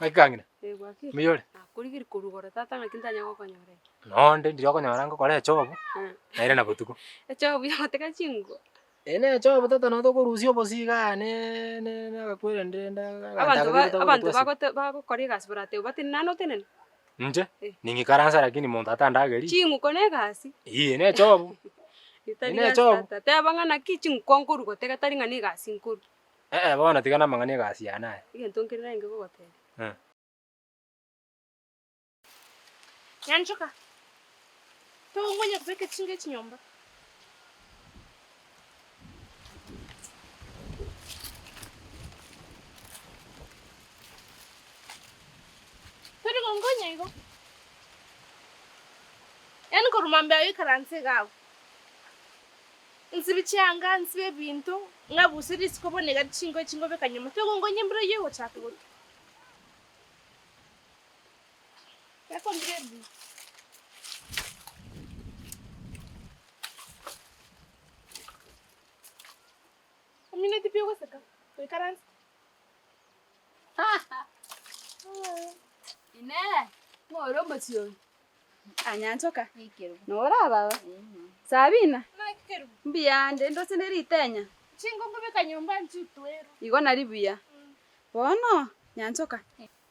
Aikangina. Gwaki. Miyore. Kurigiri kurugora tata ngakintanya gokonyore. No ndi ndiyokonyora ngokora echobo. Naire na butuku. Echobo yoteka chingo. Ene echobo tata no tokorusia obosiga ne agakwire ndenda. Abantu bagokora egasi borate bati nano tenene. Nje? Ningikaransa lakini muntu atandageri. Chingu kone gasi. Ine echobo. Ine echobo. Tata bangana kichingu konkuru goteka tari ngani gasi nkuru. Bona tigana mangani gasi yana. Igento nkirira inge gogotera. Nyanchoka. Ngoja kupeka chinge chinyomba. Turi ngonya iko. Yani kurumambia yo karanse gawo. Nsibichanga nsibe bintu ngabusiri sikoboneka chingo bekanyuma. Ngonya mbere yewo chatu. Yakondredi. Minute pia wasaka. Kwa karansi. Ine, ngoro motio. Anyanchoka. Ikero. Nora baba. Sabina. Nakero. Mbia ndendo sineritenya. Chingo ngobeka nyumba ntutwero. Igo naribuya. Bono, nyanchoka.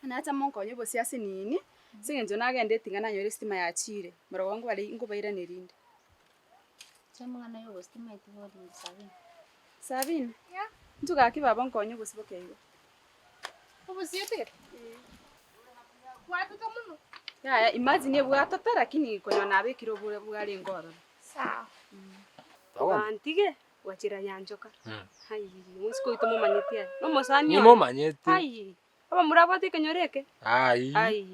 Anacha monkonyo bosiasi nini? Singenjo nagende tingana nyore stima yachire. Moro wangu bali ngobaira nerinde. Chamwana yo stima itibodi Sabina. Sabina. Ya. Ntuga kibaba nkonyo bosiboke igo. Obusiyete. Watu tamuno. Ya, imagine bwatata lakini konyo nabekiro bwari ngoro. Sawa. Antige wachira nyanchoka. Hai, musiko itomo manyetia. No mosani. Ni mo manyete. Hai. Aba murabate kanyoreke. Ai. Ai.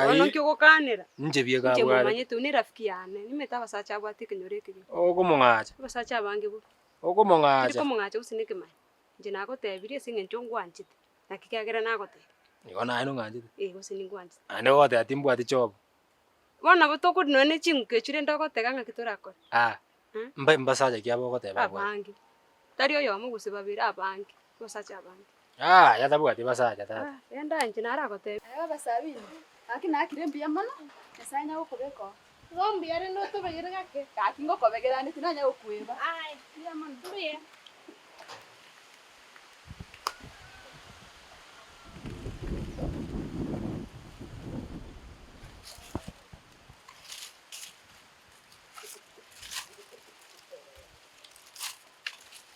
Ono kyo gokanira. Nje biega Nje bwari. mumanyete uni rafiki yane. Nimetaba sacha abwate kanyoreke. Ogo mungacha. Basacha abange bo. Ogo mungacha. Tiko mungacha usinike mai. Nje nagotebirie singencho ngwanchite. Nakikagera nagote. Igo na ino nganje. Gosini ngwanchite. Ane wote atimbu ati chobo. Bona botoko none chingu kechire ndogotega ngakitorako. Mba saja kiabo gote ba. Abange. Tari oyo mu gusibabira abange. Basacha abange. Yatabu ati basaja tata. Enda nje naragote. Ayo basabina. Akina kirembi yamana. Kasanya ukobeko. Gombi are no to bagere gake. Kakingo kobegera ndi tinanya ukuiba. Ai, yamana. Tuye.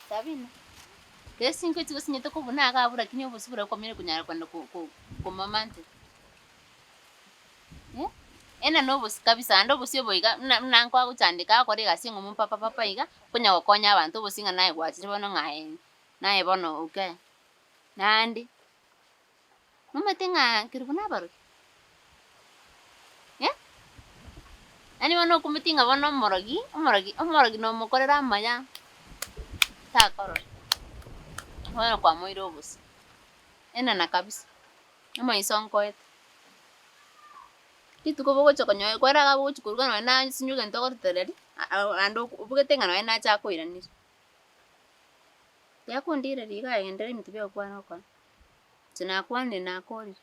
Sabina. Kesi nko tiko sinyete ko buna akabura kinyo busubura ko mire kunyara kwanda ko mamante. Ena no bus kabisa ando busio boiga nanko aguchandika akore gasingo mu papa iga kunya gokonya abantu businga nae gwachire bono ngae. Nae bono uke. Nandi. Mumete nga kiribuna baro. Ani bono kumitinga bono omorogi no mukorera maya. Takoro. Bueno kwa moiro bus. Ena na kabisa. Ama isonko et. Kitu ko bogo chokonyo kwera ga bogo chukurwa na sinyuga ntoko tereri. Ando ubugetenga no na cha koiranira. Ya kondire riga endere mitubyo kwa no kwa. Sina kwande na kori.